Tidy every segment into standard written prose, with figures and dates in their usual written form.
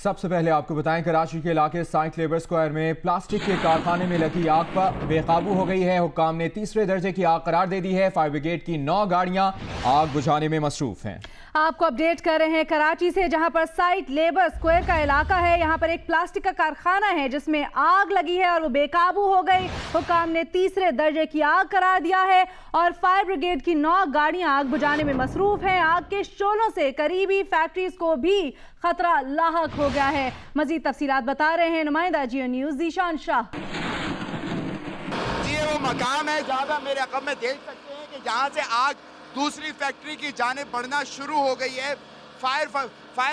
सबसे पहले आपको बताएं, कराची के इलाके साइंट लेबर स्क्वायर में प्लास्टिक के कारखाने में लगी आग पर बेकाबू हो गई है। हुक्काम ने तीसरे दर्जे की आग करार दे दी है। फायर ब्रिगेड की 9 गाड़ियां आग बुझाने में मसरूफ हैं। आपको अपडेट कर रहे हैं कराची से, जहां पर साइंट लेबर स्क्वायर का इलाका है। यहां पर एक प्लास्टिक का कारखाना है जिसमें आग लगी है और वो बेकाबू हो गई। हुक्काम ने तीसरे दर्जे की आग करार दिया है और फायर ब्रिगेड की 9 गाड़ियां आग बुझाने में मसरूफ हैं। आग के शोलों से करीबी फैक्ट्रीज को भी खतरा लाहक हो गया है। मजीद तफसीलात बता रहे हैं नुमाइंदा जियो न्यूज़ ज़ीशान शाह। जी वो मकाम है जहाँ पर मेरे अक़ब में देख सकते हैं कि जहाँ से आग दूसरी फैक्ट्री की जानिब बढ़ना शुरू हो गई है। फायर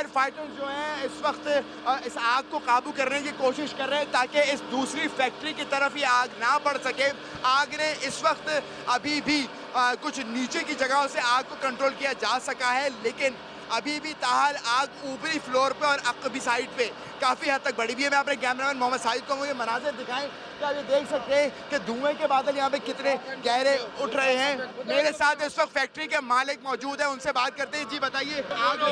फाइटर्स जो हैं इस वक्त इस आग को काबू करने की कोशिश कर रहे हैं ताकि इस दूसरी फैक्ट्री की तरफ ये आग ना बढ़ सके। आग ने इस वक्त अभी भी कुछ नीचे की जगहों से आग को कंट्रोल किया जा सका है, लेकिन अभी भी ताहाल आग ऊपरी फ्लोर पे और अक़बी साइड पे काफ़ी हद तक बढ़ी हुई है। मैं अपने कैमरामैन मोहम्मद साहिद को मुझे मनाज़िर दिखाएं कि आप ये देख सकते हैं कि धुएं के बादल यहाँ पे कितने गहरे उठ रहे हैं। मेरे साथ इस वक्त फैक्ट्री के मालिक मौजूद है, उनसे बात करते हैं। जी बताइए।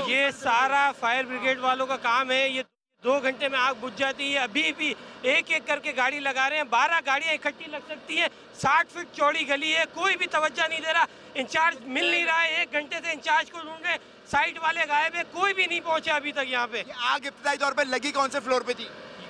ये सारा फायर ब्रिगेड वालों का काम है। ये 2 घंटे में आग बुझ जाती है। अभी भी एक एक करके गाड़ी लगा रहे हैं। 12 गाड़ियाँ इकट्ठी लग सकती हैं। 60 फीट चौड़ी गली है, कोई भी तवज्जो नहीं दे रहा। इंचार्ज मिल नहीं रहा है। 1 घंटे से इंचार्ज को ढूंढ रहे, साइड वाले गायब है, कोई भी नहीं पहुंचा अभी तक यहाँ पे। आग इब्तिदाई तौर पे लगी कौन से फ्लोर पे थी?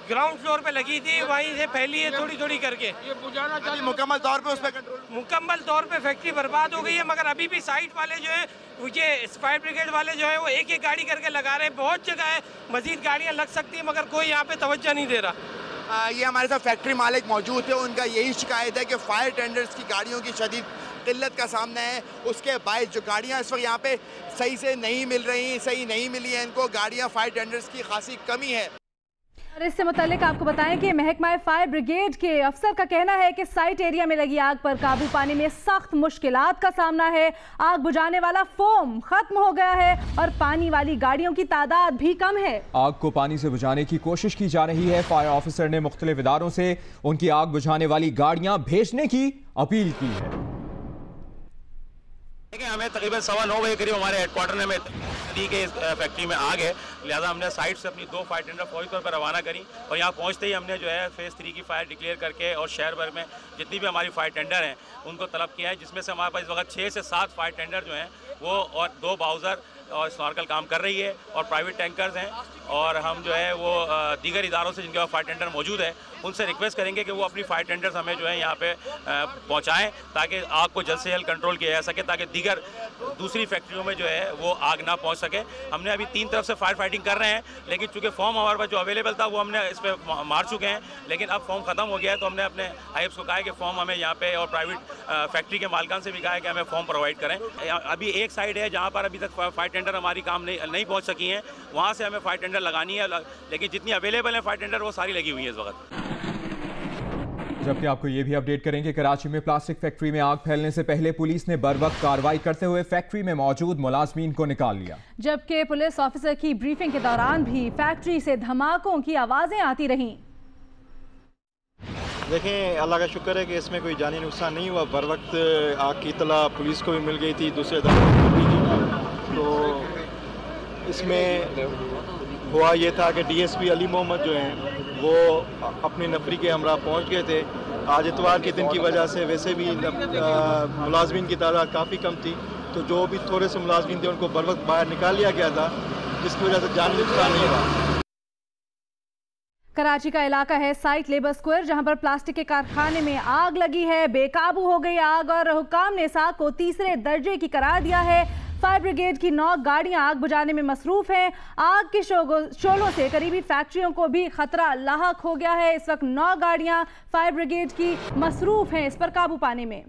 ग्राउंड फ्लोर पे लगी थी, वहीं से फैली है थोड़ी थोड़ी करके। ये बुझाना चाहिए मुकम्मल तौर पे उस पर कंट्रोल। मुकम्मल तौर पे फैक्ट्री बर्बाद हो गई है, मगर अभी भी साइड वाले जो है, ये फायर ब्रिगेड वाले जो है वो एक एक गाड़ी करके लगा रहे हैं। बहुत जगह है, मजीद गाड़ियाँ लग सकती है, मगर कोई यहाँ पे तवज्जो नहीं दे रहा। ये हमारे साथ फैक्ट्री मालिक मौजूद है। उनका यही शिकायत है कि फायर टेंडर्स की गाड़ियों की शदीद किल्लत का सामना है। उसके बायस जो गाड़ियाँ इस वक्त यहाँ पे सही से नहीं मिल रही, सही नहीं मिली है इनको गाड़ियाँ, फायर टेंडर्स की खासी कमी है। और इससे मुताल्लिक आपको बताएं कि महकमा फायर ब्रिगेड के अफसर का कहना है कि साइट एरिया में लगी आग पर काबू पाने में सख्त मुश्किलात का सामना है। आग बुझाने वाला फोम खत्म हो गया है और पानी वाली गाड़ियों की तादाद भी कम है। आग को पानी से बुझाने की कोशिश की जा रही है। फायर ऑफिसर ने मुख्तलिफ इदारों से उनकी आग बुझाने वाली गाड़ियां भेजने की अपील की है। हमें तकरीबन 9:15 बजे करीब हमारे हेडक्वार्टर में के फैक्ट्री में आग है, लिहाजा हमने साइट से अपनी 2 फायर टेंडर फौरी तौर पर रवाना करी और यहाँ पहुँचते ही हमने जो है फेज़ 3 की फायर डिक्लेयर करके और शहर भर में जितनी भी हमारी फायर टेंडर हैं उनको तलब किया है, जिसमें से हमारे पास इस वक्त 6 से 7 फायर टेंडर जो हैं वो और 2 बाउज़र और स्नॉर्कल काम कर रही है और प्राइवेट टैंकर्स हैं। और हम जो है वो दीगर इदारों से जिनके पास फायर टेंडर मौजूद है उनसे रिक्वेस्ट करेंगे कि वो अपनी फायर टेंडर्स हमें जो है यहाँ पे पहुँचाएँ ताकि आग को जल्द से जल्द कंट्रोल किया जा सके, ताकि दीगर दूसरी फैक्ट्रियों में जो है वो आग ना पहुँच सके। हमने अभी 3 तरफ से फायर फाइटिंग कर रहे हैं, लेकिन चूँकि फॉर्म हमारे पास जो अवेलेबल था वो हमने इस पर मार चुके हैं, लेकिन अब फॉर्म ख़त्म हो गया है। तो हमने अपने आईएफ्स को कहा है कि फॉर्म हमें यहाँ पे और प्राइवेट फैक्ट्री के मालिकान से भी कहा है कि हमें फॉर्म प्रोवाइड करें। अभी एक साइड है जहाँ पर अभी तक फायर टेंडर हमारी काम नहीं पहुँच सकी हैं, वहाँ से हमें फायर टेंडर लगानी है, लेकिन जितनी अवेलेबल है फायर टेंडर वो सारी लगी हुई है इस वक्त। जबकि आपको ये भी अपडेट करेंगे, कराची में प्लास्टिक फैक्ट्री में आग फैलने से पहले पुलिस ने बरवक्त कार्रवाई करते हुए फैक्ट्री में मौजूद मुलाजमीन को निकाल लिया। जबकि पुलिस ऑफिसर की ब्रीफिंग के दौरान भी फैक्ट्री से धमाकों की आवाजें आती रहीं। देखें, अल्लाह का शुक्र है कि इसमें कोई जानी नुकसान नहीं हुआ। बरवक्त आग की इत्तला पुलिस को भी मिल गई थी, दूसरे तो इसमें हुआ ये था कि डीएसपी अली मोहम्मद जो हैं वो अपनी नफरी के हमरा पहुंच गए थे। आज इतवार के दिन की वजह से वैसे भी मुलाजमीन की तादाद काफ़ी कम थी, तो जो भी थोड़े से मुलाजमीन थे उनको बर वक्त बाहर निकाल लिया गया था, जिसकी वजह से जानी नुकसान नहीं हुआ। कराची का इलाका है साइंट लेबर स्क्वायर, जहां पर प्लास्टिक के कारखाने में आग लगी है। बेकाबू हो गई आग और हुक्काम ने इस आग को तीसरे दर्जे की करार दिया है। फायर ब्रिगेड की 9 गाड़ियां आग बुझाने में मसरूफ हैं। आग के शोलों से करीबी फैक्ट्रियों को भी खतरा लाहक हो गया है। इस वक्त 9 गाड़ियां फायर ब्रिगेड की मसरूफ हैं इस पर काबू पाने में।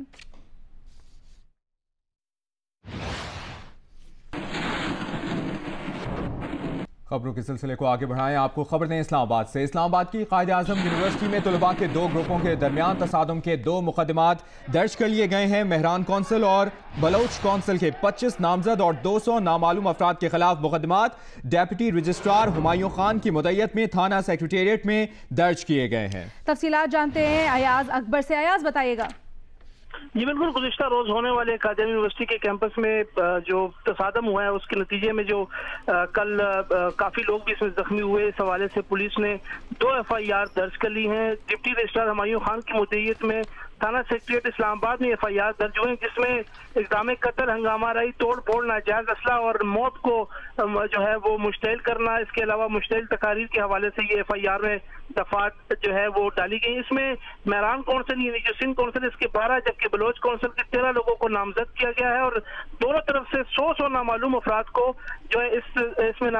खबरों के सिलसिले को आगे बढ़ाएं, आपको खबर दें इस्लामाबाद से। इस्लामाबाद की कायद आज़म यूनिवर्सिटी में तलबा के 2 ग्रुपों के दरमियान तसादुम के 2 मुकदमात दर्ज कर लिए गए हैं। मेहरान कौंसिल और बलोच कौंसिल के 25 नामजद और 200 नामालूम अफराद के खिलाफ मुकदमात डेप्यूटी रजिस्ट्रार हुमायूं खान की मुद्दत में थाना सेक्रेटेरिएट में दर्ज किए गए हैं। तफसीलात जानते हैं अयाज अकबर से। अयाज बताइएगा। जी बिल्कुल, गुज़िश्ता रोज होने वाले कादियानी यूनिवर्सिटी के कैंपस में जो तसादम हुआ है उसके नतीजे में जो कल काफ़ी लोग भी इसमें जख्मी हुए, इस हवाले से पुलिस ने 2 FIR दर्ज कर ली हैं। डिप्टी रजिस्ट्रार हुमायूं खान की मुद्दईयत में थाना सेक्रेटरीट इस्लामाबाद में FIR दर्ज हुए, जिसमें इक़दाम कत्ल, हंगामा राई, तोड़ फोड़, नाजायज असला और मौत को जो है वो मुश्तइल करना, इसके अलावा मुश्तइल तकारीर के हवाले से ये FIR में दफात जो है वो डाली गई। इसमें मेहरान कौंसिल यानी जो सिंध कौंसिल इसके 12 जबकि बलोच कौंसिल के 13 लोगों को नामजद किया गया है और दोनों तरफ से 100 नामालूम अफराद को जो है इसमें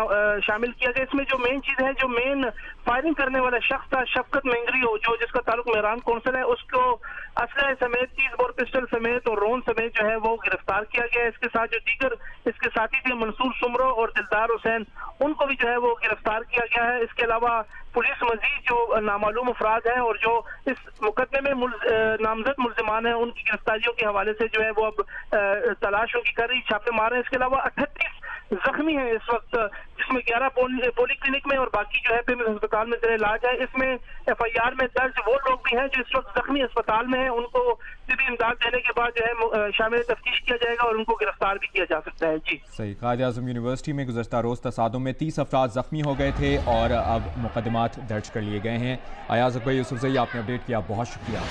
शामिल किया गया। इसमें जो मेन चीज है, जो मेन फायरिंग करने वाला शख्स था शफकत मेंगरी हो, जो जिसका ताल्लुक मेहरान कौंसिल है, उसको असलहे समेत 30 बोर पिस्टल समेत और रोन समेत जो है वो गिरफ्तार किया गया है। इसके साथ जो दीगर इसके साथी थे मंसूर सुमरो और दिलदार हुसैन, उनको भी जो है वो गिरफ्तार किया गया है। इसके अलावा पुलिस मजीद जो नामालूम अफराद हैं और जो इस मुकदमे में नामजद मुल्जिमान हैं उनकी गिरफ्तारियों के हवाले से जो है वो अब तलाश उनकी कर रही, छापे मार रहे हैं। इसके अलावा 38 जख्मी हैं इस वक्त, जिसमें 11 पोली क्लिनिक में और बाकी जो है पिमिस अस्पताल में ज़ेर इलाज है। इसमें FIR में दर्ज वो लोग भी हैं जो इस वक्त जख्मी अस्पताल में हैं, उनको तिब्बी इमदाद देने के बाद जो है शामिल तफ्तीश किया जाएगा और उनको गिरफ्तार भी किया जा सकता है। जी सही। कायद-ए-आज़म यूनिवर्सिटी में गुज़श्ता रोज़ तसादुम में 30 अफराद जख्मी हो गए थे और अब मुकदमात दर्ज कर लिए गए हैं। अयाज अकबर यूसुफ से आपने अपडेट किया, बहुत शुक्रिया।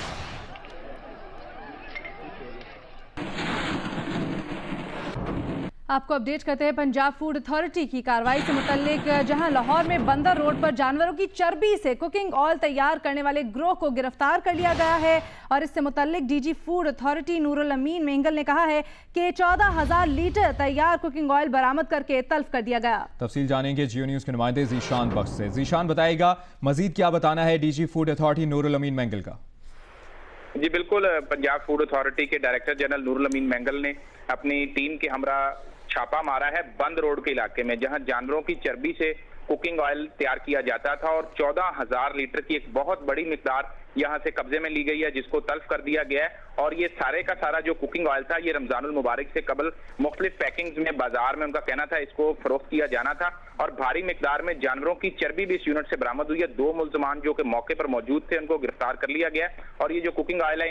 आपको अपडेट करते हैं पंजाब फूड अथॉरिटी की कार्रवाई से मुतल्लिक, जहां लाहौर में बंदर रोड पर जानवरों की चर्बी से कुकिंग ऑयल तैयार करने वाले गिरोह को गिरफ्तार कर लिया गया है। और इससे मुतल्लिक DG फूड अथॉरिटी नूरुल अमीन मेंगल ने कहा है कि 14,000 लीटर तैयार कुकिंग ऑयल बरामद करके तल्फ कर दिया गया। तफसील जानेंगे जियो न्यूज़ के नुमाइंदे जीशान बख्श से। जीशान बताएगा मजीद क्या बताना है DG फूड अथॉरिटी नूरुल अमीन मेंगल का। जी बिल्कुल, पंजाब फूड अथॉरिटी के डायरेक्टर जनरल नूरुल अमीन मेंगल ने अपनी टीम के हमरा छापा मारा है बंद रोड के इलाके में, जहां जानवरों की चर्बी से कुकिंग ऑयल तैयार किया जाता था और 14,000 लीटर की एक बहुत बड़ी मिकदार यहां से कब्जे में ली गई है, जिसको तल्फ कर दिया गया है। और ये सारे का सारा जो कुकिंग ऑयल था ये रमजानुल मुबारक से कबल मुख्तलिफ पैकिंग्स में बाजार में उनका कहना था इसको फरोख्त किया जाना था और भारी मिकदार में जानवरों की चर्बी भी इस यूनिट से बरामद हुई है। 2 मुल्जमान जो कि मौके पर मौजूद थे उनको गिरफ्तार कर लिया गया और ये जो कुकिंग ऑयल है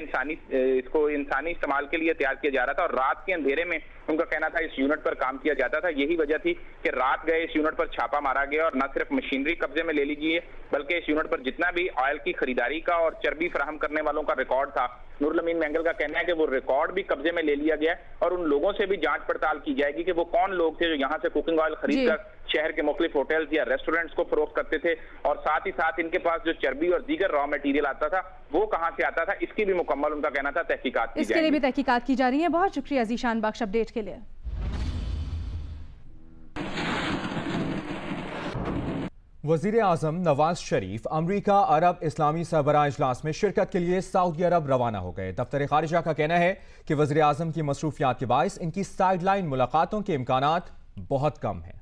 इसको इंसानी इस्तेमाल के लिए तैयार किया जा रहा था और रात के अंधेरे में उनका कहना था इस यूनिट पर काम किया जाता था। यही वजह थी कि रात गए इस यूनिट पर छापा मारा गया और न सिर्फ मशीनरी कब्जे में ले ली गई है बल्कि इस यूनिट पर जितना भी ऑयल की खरीदारी का और चर्बी फराहम करने वालों का रिकॉर्ड था, नूरुल अमीन मेंगल का कहना है कि वो रिकॉर्ड भी कब्जे में ले लिया गया है और उन लोगों से भी जांच पड़ताल की जाएगी कि वो कौन लोग थे जो यहाँ से कुकिंग ऑयल खरीद कर शहर के मुख्तलिफ होटल्स या रेस्टोरेंट्स को फरोख्त करते थे और साथ ही साथ इनके पास जो चर्बी और दीगर रॉ मटेरियल आता था वो कहाँ से आता था, इसकी भी मुकम्मल उनका कहना था तहकीकात की इसके लिए भी तहकीकात की जा रही है। बहुत शुक्रिया जीशान बख्श अपडेट के लिए। वज़ीर आज़म नवाज शरीफ अमरीका अरब इस्लामी सरबराह इजलास में शिरकत के लिए सऊदी अरब रवाना हो गए। दफ्तर खारिजा का कहना है कि वज़ीर आज़म की मसरूफियात के बायस इनकी साइडलाइन मुलाकातों के इम्कानात बहुत कम हैं।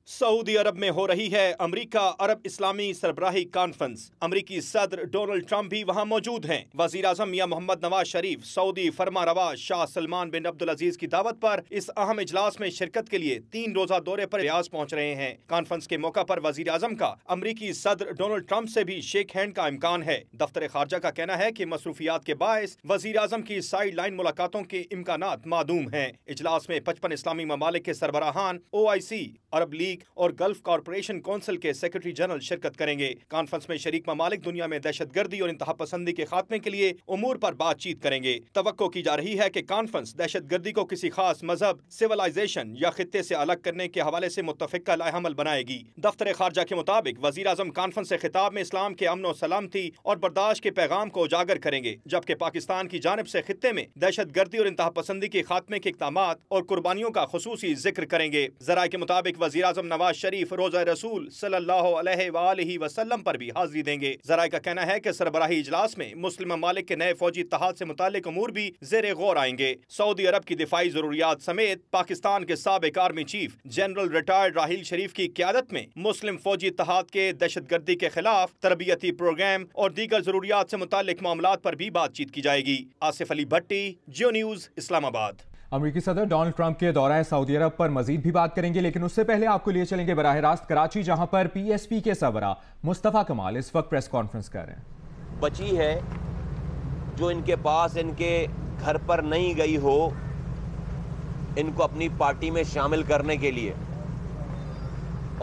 सऊदी अरब में हो रही है अमरीका अरब इस्लामी सरबराही कॉन्फ्रेंस। अमरीकी सदर डोनाल्ड ट्रंप भी वहां मौजूद हैं। वज़ीर आज़म मियां मोहम्मद नवाज शरीफ सऊदी फरमारवा शाह सलमान बिन अब्दुल अजीज की दावत पर इस अहम इजलास में शिरकत के लिए 3 रोजा दौरे पर रियाज पहुंच रहे हैं। कॉन्फ्रेंस के मौका पर वज़ीर आज़म का अमरीकी सदर डोनाल्ड ट्रंप से भी शेक हैंड का इम्कान है। दफ्तर खारजा का कहना है कि मसरूफियात के बायस वज़ीर आज़म की साइड लाइन मुलाकातों के इम्कानात मादूम हैं। इजलास में 55 इस्लामी ममालिक के सरबराहान, OIC, अरब लीग और गल्फ कॉर्पोरेशन काउंसिल के सेक्रेटरी जनरल शिरकत करेंगे। कॉन्फ्रेंस में शरीक ममालिक दुनिया में दहशतगर्दी और इंतहा पसंदी के खात्मे के लिए उमूर पर बातचीत करेंगे। तवक्को की जा रही है कि कॉन्फ्रेंस दहशतगर्दी को किसी खास मजहब, सिविलाइजेशन या खित्ते से अलग करने के हवाले से मुत्तफिका लाएहमल बनाएगी। दफ्तर खारजा के मुताबिक वज़ीर आज़म कॉन्फ्रेंस से खिताब में इस्लाम के अमन और सलामती और बर्दाश्त के पैगाम को उजागर करेंगे, जबकि पाकिस्तान की जानिब से खित्ते में दहशतगर्दी और इंतहा पसंदी के खात्मे के इक़दामात और कुर्बानियों का खुसूसी जिक्र करेंगे। ज़राए के मुताबिक वज़ीर आज़म नवाज शरीफ रोज़ा रसूल सल्लल्लाहु अलैहि वसल्लम पर भी हाजिरी देंगे। ज़राए का कहना है कि सरबराही इजलास में मुस्लिम ममालिक के नए फौजी इत्तेहाद से मुतालिक अमूर भी ज़ेरे गौर आएंगे। सऊदी अरब की दिफाई ज़रूरियात समेत पाकिस्तान के साबिक आर्मी चीफ जनरल रिटायर्ड राहील शरीफ की क़यादत में मुस्लिम फौजी इत्तेहाद के दहशतगर्दी के खिलाफ तरबियती प्रोग्राम और दीगर ज़रूरियात से मुतालिक मामलात पर भी बातचीत की जाएगी। आसिफ अली भट्टी, जियो न्यूज़, इस्लामाबाद। अमेरिकी सदर डोनाल्ड ट्रंप के दौरा सऊदी अरब पर मजीद भी बात करेंगे, लेकिन उससे पहले आपको लिए चलेंगे बराह रास्त कराची, जहां पर PSP के सरबराह मुस्तफ़ा कमाल इस वक्त प्रेस कॉन्फ्रेंस कर रहे हैं। बची है जो इनके पास इनके घर पर नहीं गई हो इनको अपनी पार्टी में शामिल करने के लिए,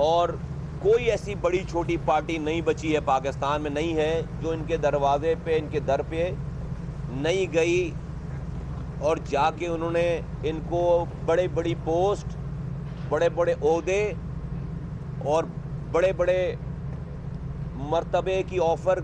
और कोई ऐसी बड़ी छोटी पार्टी नहीं बची है पाकिस्तान में, नहीं है जो इनके दरवाजे पे, इनके दर पे नहीं गई और जाके उन्होंने इनको बड़े बड़ी पोस्ट, बड़े बड़े ओहदे और बड़े बड़े मर्तबे की ऑफ़र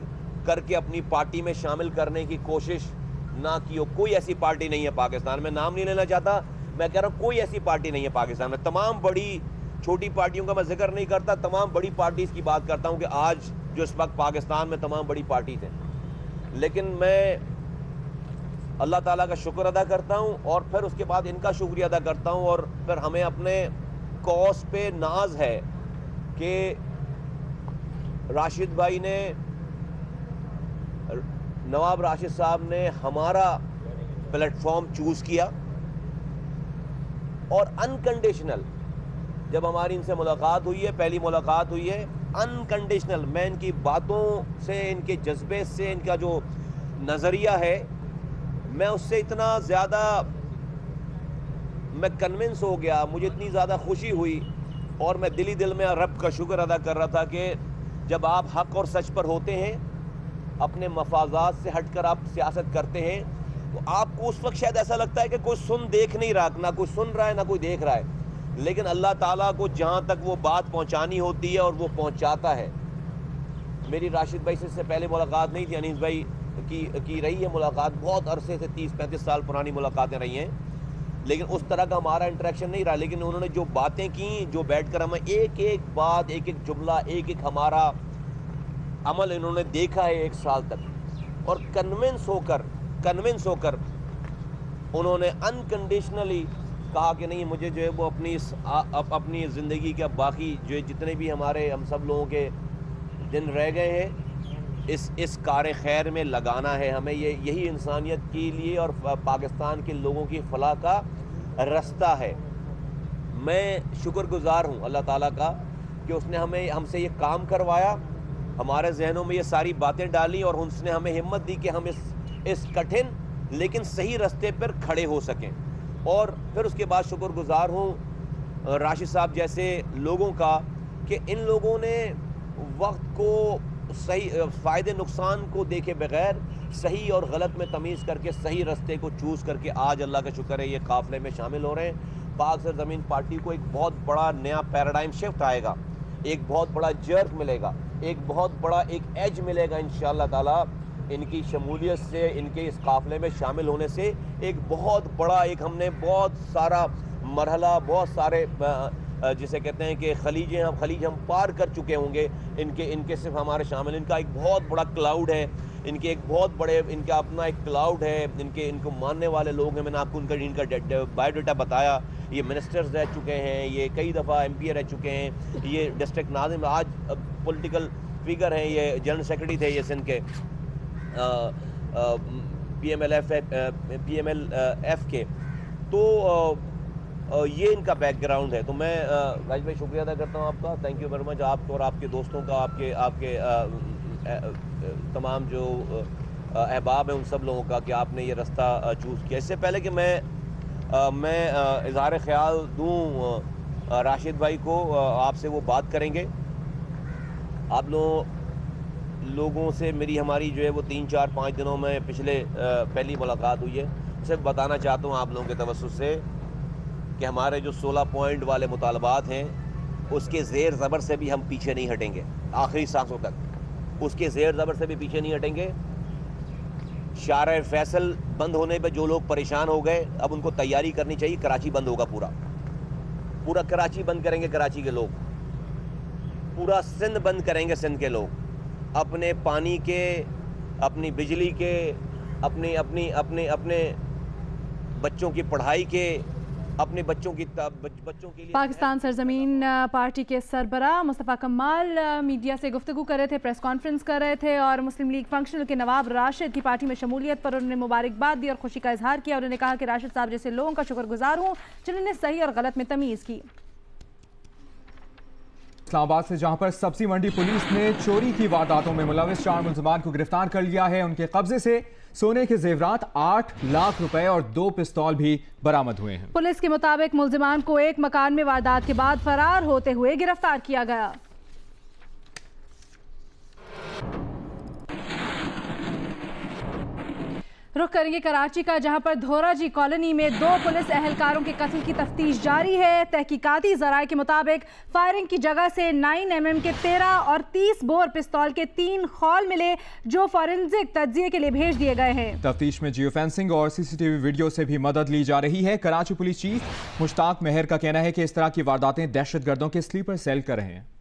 करके अपनी पार्टी में शामिल करने की कोशिश ना की हो। कोई ऐसी पार्टी नहीं है पाकिस्तान में, नाम नहीं लेना चाहता, मैं कह रहा हूँ कोई ऐसी पार्टी नहीं है पाकिस्तान में। तमाम बड़ी छोटी पार्टियों का मैं जिक्र नहीं करता, तमाम बड़ी पार्टीज़ की बात करता हूँ कि आज जो इस वक्त पाकिस्तान में तमाम बड़ी पार्टीज़ हैं। लेकिन मैं अल्लाह ताला का शुक्र अदा करता हूँ और फिर उसके बाद इनका शुक्रिया अदा करता हूँ, और फिर हमें अपने कौस पे नाज है कि राशिद भाई ने, नवाब राशिद साहब ने हमारा प्लेटफॉर्म चूज़ किया और अनकंडीशनल, जब हमारी इनसे मुलाकात हुई है, पहली मुलाकात हुई है, अनकंडीशनल, मैं इनकी बातों से, इनके जज्बे से, इनका जो नज़रिया है, मैं उससे इतना ज़्यादा मैं कन्विंस हो गया, मुझे इतनी ज़्यादा खुशी हुई और मैं दिली दिल में रब का शुक्र अदा कर रहा था कि जब आप हक़ और सच पर होते हैं, अपने मफाजात से हटकर आप सियासत करते हैं, तो आपको उस वक्त शायद ऐसा लगता है कि कोई सुन देख नहीं रहा, ना कोई सुन रहा है ना कोई देख रहा है, लेकिन अल्लाह ताला को जहाँ तक वो बात पहुँचानी होती है और वो पहुँचाता है। मेरी राशिद भाई से पहले मुलाकात नहीं थी, अनीस भाई की रही है मुलाकात, बहुत अरसे से 30-35 साल पुरानी मुलाकातें रही हैं, लेकिन उस तरह का हमारा इंटरेक्शन नहीं रहा। लेकिन उन्होंने जो बातें की, जो बैठकर हमें एक एक बात, एक एक जुमला, एक एक हमारा अमल इन्होंने देखा है 1 साल तक, और कन्विंस होकर उन्होंने अनकंडीशनली कहा कि नहीं, मुझे जो है वो अपनी ज़िंदगी का बाकी जो जितने भी हम सब लोगों के दिन रह गए हैं, इस कार खैर में लगाना है हमें। यही इंसानियत के लिए और पाकिस्तान के लोगों की फलाह का रास्ता है। मैं शुक्रगुज़ार हूँ अल्लाह ताला का कि उसने हमसे ये काम करवाया, हमारे जहनों में ये सारी बातें डाली और उसने हमें हिम्मत दी कि हम इस कठिन लेकिन सही रास्ते पर खड़े हो सकें। और फिर उसके बाद शुक्रगुज़ार हूँ राशिद साहब जैसे लोगों का कि इन लोगों ने वक्त को सही, फ़ायदे नुकसान को देखे बगैर सही और गलत में तमीज़ करके सही रास्ते को चूज़ करके आज अल्लाह का शुक्र है ये काफ़िले में शामिल हो रहे हैं। पाक सरज़मीन पार्टी को एक बहुत बड़ा नया पैराडाइम शिफ्ट आएगा, एक बहुत बड़ा जर्क मिलेगा, एक बहुत बड़ा एक एज मिलेगा इंशाअल्लाह ताला इनकी शमूलियत से, इनके इस काफ़िले में शामिल होने से। एक बहुत बड़ा, एक हमने बहुत सारा मरहला, बहुत सारे जिसे कहते हैं कि खलीज हम पार कर चुके होंगे, इनके सिर्फ हमारे शामिल, इनका एक बहुत बड़ा क्लाउड है, इनके एक बहुत बड़े, इनका अपना एक क्लाउड है, इनको मानने वाले लोग हैं। मैंने आपको इनका बायोडाटा बताया, ये मिनिस्टर्स रह चुके हैं, ये कई दफ़ा MP रह चुके हैं, ये डिस्ट्रिक्ट नाज़िम, आज पॉलिटिकल फिगर हैं, ये जनरल सेक्रेटरी थे ये सिंध के PMLF के। तो ये इनका बैकग्राउंड है। तो मैं राज भाई शुक्रिया अदा करता हूँ आपका, थैंक यू वेरी मच, आपको और आपके दोस्तों का, आपके तमाम जो अहबाब हैं उन सब लोगों का कि आपने ये रास्ता चूज़ किया। इससे पहले कि मैं इज़हार ख्याल दूँ राशिद भाई को, आपसे वो बात करेंगे। आप लोगों से हमारी जो है वो 3-4-5 दिनों में पिछले पहली मुलाकात हुई है। सिर्फ बताना चाहता हूँ आप लोगों के तवज्जुह से कि हमारे जो 16 पॉइंट वाले मुतालबात हैं उसके ज़ेर ज़बर से भी हम पीछे नहीं हटेंगे, आखिरी सांसों तक उसके ज़ेर ज़बर से भी पीछे नहीं हटेंगे। शार फैसल बंद होने पे जो लोग परेशान हो गए, अब उनको तैयारी करनी चाहिए, कराची बंद होगा, पूरा कराची बंद करेंगे कराची के लोग, पूरा सिंध बंद करेंगे सिंध के लोग, अपने पानी के, अपनी बिजली के, अपने बच्चों की पढ़ाई के, अपने बच्चों के लिए। पाकिस्तान सरजमीन पार्टी के सरबराह मुस्तफ़ा कमाल मीडिया से गुफ्तगू कर रहे थे, प्रेस कॉन्फ्रेंस कर रहे थे, और मुस्लिम लीग फंक्शनल के नवाब राशिद की पार्टी में शमूलियत पर उन्होंने मुबारकबाद दी और खुशी का इजहार किया। उन्होंने कहा कि राशिद साहब जैसे लोगों का शुक्रगुजार हूँ जिन्होंने सही और गलत में तमीज़ की। इस्लाम आबाद से, जहां पर सब्जी मंडी पुलिस ने चोरी की वारदातों में मुलविस 4 मुल्ज़िमान को गिरफ्तार कर लिया है। उनके कब्जे से सोने के जेवरात, 8 लाख रुपए और 2 पिस्तौल भी बरामद हुए हैं। पुलिस के मुताबिक मुल्ज़िमान को एक मकान में वारदात के बाद फरार होते हुए गिरफ्तार किया गया। रुख करेंगे कराची का, जहां पर धोराजी कॉलोनी में 2 पुलिस एहलकारों के कत्ल की तफ्तीश जारी है। तहकीकाती ज़राए के मुताबिक फायरिंग की जगह से 9mm के 13 और 30 बोर पिस्तौल के 3 खौल मिले, जो फॉरेंसिक तज्जिये के लिए भेज दिए गए हैं। तफ्तीश में जियो फेंसिंग और CCTV वीडियो से भी मदद ली जा रही है। कराची पुलिस चीफ मुश्ताक मेहर का कहना है कि इस तरह की वारदातें दहशतगर्दों के स्लीपर सेल कर रहे हैं।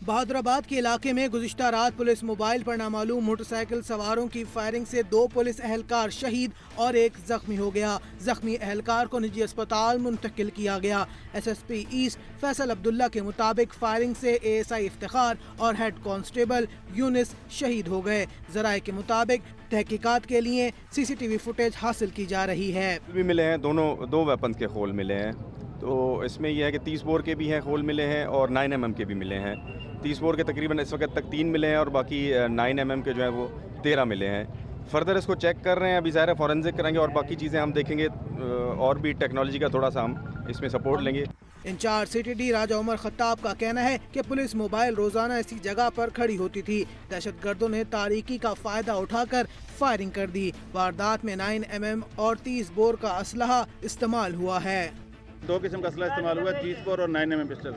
बहादुराबाद के इलाके में गुज़िश्ता रात पुलिस मोबाइल पर नामालूम मोटरसाइकिल सवारों की फायरिंग से 2 पुलिस एहलकार शहीद और 1 जख्मी हो गया। जख्मी एहलकार को निजी अस्पताल मुंतकिल किया गया। SSP ईस्ट फैसल अब्दुल्ला के मुताबिक फायरिंग से ASI इफ्तिखार और हेड कांस्टेबल यूनिस शहीद हो गए। ज़राए के मुताबिक तहकीकात के लिए CCTV फुटेज हासिल की जा रही है। भी मिले हैं, दोनों 2 वेपन के खोल मिले हैं, तो इसमें यह है कि 30 बोर के भी हैं खोल मिले हैं और 9mm के भी मिले हैं। 30 बोर के तकरीबन इस वक्त तक 3 मिले हैं और बाकी 9mm के जो है वो 13 मिले हैं। फर्दर इसको चेक कर रहे हैं, अभी ज़ाहिर है फॉरेंसिक करेंगे और बाकी चीज़ें हम देखेंगे और भी टेक्नोलॉजी का थोड़ा सा हम इसमें सपोर्ट लेंगे। इंचार्ज CTD राजा उमर खत्ताब का कहना है कि पुलिस मोबाइल रोजाना इसी जगह पर खड़ी होती थी। दहशतगर्दों ने तारीकी का फायदा उठाकर फायरिंग कर दी। वारदात में 9mm और 30 बोर का असलहा इस्तेमाल हुआ है। 2 किस्म का असला इस्तेमाल हुआ, 30 बोर और 9mm पिस्टल।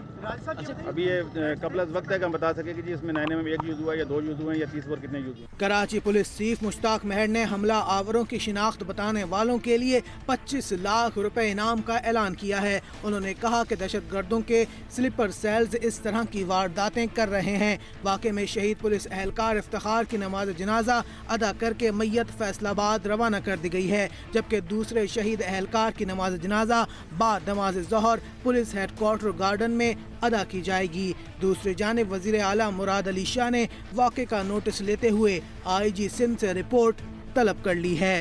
अभी ये कबल वक्त है कि हम बता सके कि जी इसमें 9mm 1 यूज़ हुआ या 2 यूज़ हुए या 30 बोर कितने यूज़ हुए। कराची पुलिस चीफ मुश्ताक मेहर ने हमला आवरों की शिनाख्त बताने वालों के लिए 25 लाख रुपए इनाम का ऐलान किया है। उन्होंने कहा कि दहशतगर्दों के स्लीपर सेल्स इस तरह की वारदातें कर रहे हैं। वाक़े में शहीद पुलिस एहलकार इफ्तिखार की नमाज जनाजा अदा करके मैयत फैसलाबाद रवाना कर दी गई है, जबकि दूसरे शहीद एहलकार की नमाज जनाजा बाद नमाज ज़ोहर पुलिस हेडक्वार्टर गार्डन में अदा की जाएगी। दूसरी जानिब वज़ीर आला मुराद अली शाह ने वाक़े का नोटिस लेते हुए IG सिंध से रिपोर्ट तलब कर ली है।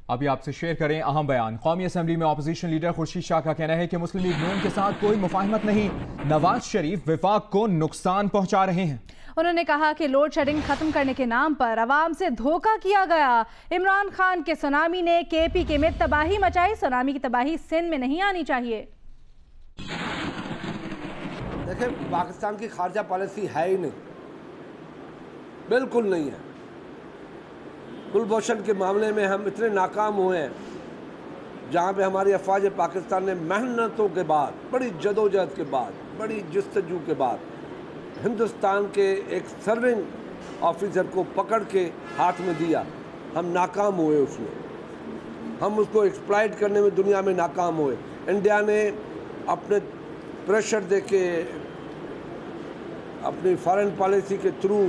अभी आपसे शेयर करें अहम बयान। कौमी असम्बली में अपोजिशन लीडर खुर्शीद शाह का कहना है कि मुस्लिम लीग नून के साथ कोई मुफाहमत नहीं, नवाज शरीफ विफाक को नुकसान पहुंचा रहे हैं। उन्होंने कहा कि लोड शेडिंग खत्म करने के नाम पर अवाम से धोखा किया गया। इमरान खान के सुनामी ने KPK में तबाही मचाई। सुनामी की तबाही सिंध में नहीं आनी चाहिए। देखिए, पाकिस्तान की खारजा पॉलिसी है ही नहीं, बिल्कुल नहीं है। कुलभूषण के मामले में हम इतने नाकाम हुए हैं, जहाँ पे हमारी अफवाज पाकिस्तान ने मेहनतों के बाद, बड़ी जदोजहद के बाद, बड़ी जस्तजू के बाद हिंदुस्तान के एक सर्विंग ऑफिसर को पकड़ के हाथ में दिया। हम नाकाम हुए उसमें, हम उसको एक्सप्लॉइट करने में दुनिया में नाकाम हुए। इंडिया ने अपने प्रेशर दे के अपनी फॉरेन पॉलिसी के थ्रू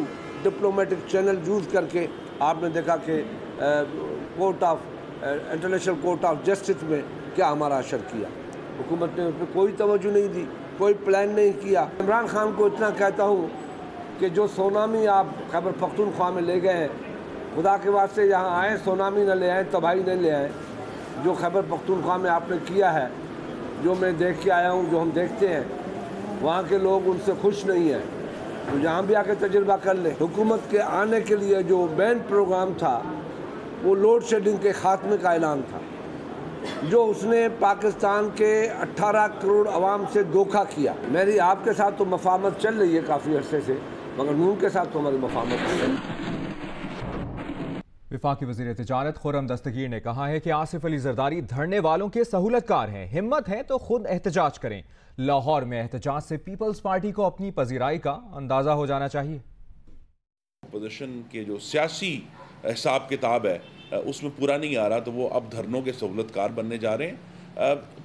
डिप्लोमेटिक चैनल यूज़ करके आपने देखा कि इंटरनेशनल कोर्ट ऑफ जस्टिस में क्या हमारा असर किया। हुकूमत ने उस पर कोई तवज्जो नहीं दी, कोई प्लान नहीं किया। इमरान खान को इतना कहता हूँ कि जो सोनामी आप खैबर पख्तूनख्वा में ले गए हैं, खुदा के वास्ते यहाँ आए, सोनामी न ले आए, तबाही न ले आए। जो खैबर पख्तूनख्वा में आपने किया है, जो मैं देख के आया हूँ, जो हम देखते हैं, वहाँ के लोग उनसे खुश नहीं हैं। तो यहाँ भी आके तजुर्बा कर ले। हुकूमत के आने के लिए जो मेन प्रोग्राम था वो लोड शेडिंग के खात्मे का ऐलान था, जो उसने पाकिस्तान के 18 करोड़ अवाम से धोखा किया। मेरी आपके साथ तो मफाहमत चल रही है काफ़ी अरसे से, मगर नून के साथ तो हमारी मफाहमत नहीं है। वफाकी वज़ीर तिजारत खुर्रम दस्तगीर ने कहा है कि आसिफ अली जरदारी धरने वालों के सहूलतकार हैं, हिम्मत है तो खुद एहतजाज करें। लाहौर में एहतजाज से पीपल्स पार्टी को अपनी पजीराई का अंदाजा हो जाना चाहिए। अपोजिशन के जो सियासी हिसाब किताब है उसमें पूरा नहीं आ रहा, तो वो अब धरनों के सहूलतकार बनने जा रहे हैं।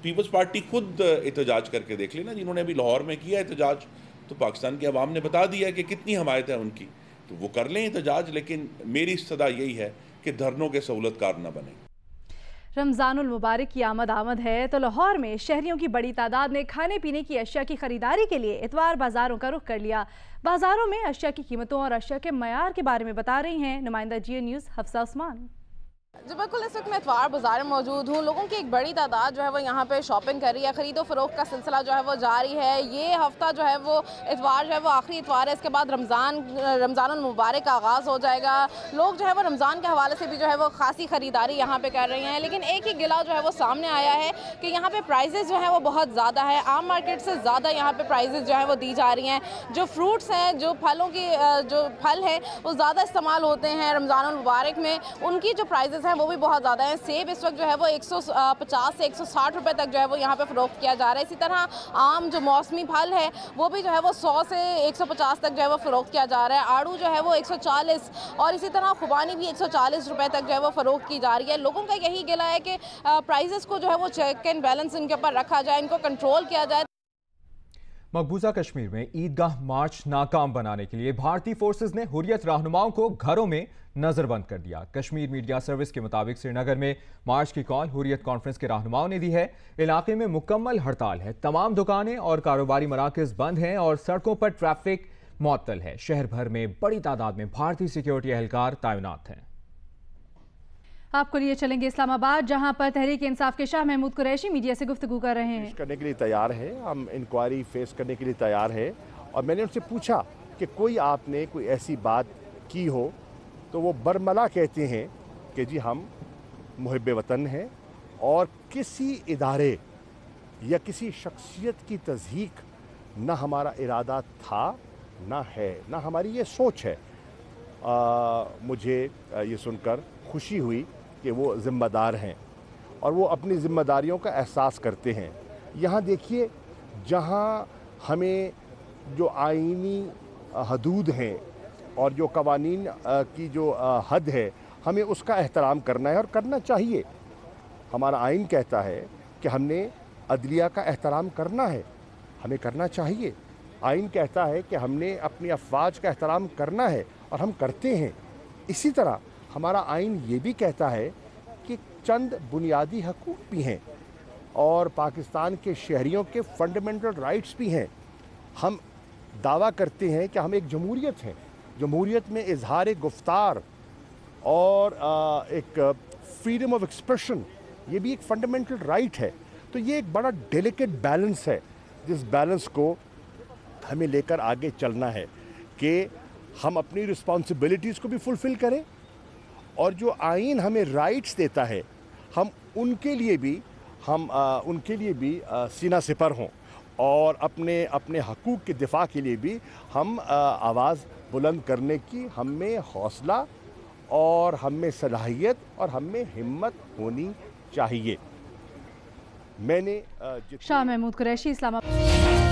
पीपल्स पार्टी खुद एहतजाज करके देख लेना, जिन्होंने अभी लाहौर में किया एहतजाज, तो पाकिस्तान की आवाम ने बता दिया है कि कितनी हमायत है उनकी, तो वो कर लें एहतजाज। लेकिन मेरी सदा यही है कि धरनों के सहूलतकार न बने। रमज़ानुल मुबारक की आमद है, तो लाहौर में शहरियों की बड़ी तादाद ने खाने पीने की अशिया की खरीदारी के लिए इतवार बाजारों का रुख कर लिया। बाजारों में अशिया की कीमतों और अशिया के मयार के बारे में बता रही हैं नुमाइंदा GN न्यूज़ हफ्सा उस्मान। जी बिल्कुल, इस वक्त मैं इतवार बाजार में मौजूद हूँ। लोगों की एक बड़ी तादाद जो है वो यहाँ पे शॉपिंग कर रही है। ख़रीदो फरोख्त का सिलसिला जो है वो जारी है। ये हफ्ता जो है वो इतवार जो है वो आखिरी इतवार है। इसके बाद रमज़ानुल मुबारक का आगाज़ हो जाएगा। लोग जो है वो रमज़ान के हवाले से भी जो है वो खासी ख़रीदारी यहाँ पे कर रहे हैं। लेकिन एक ही गिला जो है वो सामने आया है कि यहाँ पे प्राइजेज़ जो है वो बहुत ज़्यादा है। आम मार्केट से ज़्यादा यहाँ पे प्राइजेज़ जो है वो दी जा रही हैं। जो फ्रूट्स हैं, जो फलों की जो फल है वो ज़्यादा इस्तेमाल होते हैं रमज़ानुल मुबारक में, उनकी जो प्राइजेज़ हैं वो भी बहुत ज़्यादा है। सेब इस वक्त जो है वो 150 से 160 रुपए तक जो है वो यहाँ पे फ़रोख्त किया जा रहा है। इसी तरह आम जो मौसमी फल है वो भी जो है वो 100 से 150 तक जो है वो फ़रोख्त किया जा रहा है। आड़ू जो है वो 140 और इसी तरह खुबानी भी 140 रुपए तक जो है वो फ़रोख्त की जा रही है। लोगों का यही गिला है कि प्राइजेस को जो है वो चेक एंड बैलेंस इनके ऊपर रखा जाए, इनको कंट्रोल किया जाए। मकबूजा कश्मीर में ईदगाह मार्च नाकाम बनाने के लिए भारतीय फोर्सेज ने हुर्रियत रहनुमाओं को घरों में नजरबंद कर दिया। कश्मीर मीडिया सर्विस के मुताबिक श्रीनगर में मार्च की कॉल हुर्रियत कॉन्फ्रेंस के रहनुमाओं ने दी है। इलाके में मुकम्मल हड़ताल है, तमाम दुकानें और कारोबारी मराकज़ बंद हैं और सड़कों पर ट्रैफिक मुअत्तल है। शहर भर में बड़ी तादाद में भारतीय सिक्योरिटी एहलकार तैनात हैं। आपको लिए चलेंगे इस्लामाबाद, जहां पर तहरीक इंसाफ के शाह महमूद कुरैशी मीडिया से गुफ्तगू कर रहे हैं। करने के लिए तैयार है, हम इंक्वायरी फेस करने के लिए तैयार है। और मैंने उनसे पूछा कि कोई आपने कोई ऐसी बात की हो, तो वो बरमला कहते हैं कि जी हम मुहिब वतन हैं और किसी इदारे या किसी शख्सियत की तज़हीक ना हमारा इरादा था, ना है, ना हमारी ये सोच है। मुझे ये सुनकर खुशी हुई कि वो ज़िम्मेदार हैं और वो अपनी ज़िम्मेदारियों का एहसास करते हैं। यहाँ देखिए, जहाँ हमें जो आईनी हदूद हैं और जो कवानीन की जो हद है, हमें उसका एहतराम करना है और करना चाहिए। हमारा आइन कहता है कि हमने अदलिया का एहतराम करना है, हमें करना चाहिए। आइन कहता है कि हमने अपनी अफवाज का एहतराम करना है और हम करते हैं। इसी तरह हमारा आइन ये भी कहता है कि चंद बुनियादी हकूक़ भी हैं और पाकिस्तान के शहरियों के फंडामेंटल राइट्स भी हैं। हम दावा करते हैं कि हम एक जमहूरियत हैं। जमहूरियत में इजहार गुफ्तार और एक फ्रीडम ऑफ एक्सप्रेशन, ये भी एक फंडामेंटल राइट है। तो ये एक बड़ा डेलिकेट बैलेंस है, जिस बैलेंस को हमें लेकर आगे चलना है कि हम अपनी रिस्पॉन्सिबिलिटीज़ को भी फुलफ़िल करें और जो आइन हमें राइट्स देता है हम उनके लिए भी सीना सिपर हों और अपने हकूक़ के दिफा के लिए भी हम आवाज़ बुलंद करने की हम में हौसला और हम में सलाहियत और हम में हिम्मत होनी चाहिए। मैंने शाह महमूद कुरैशी, इस्लामाबाद।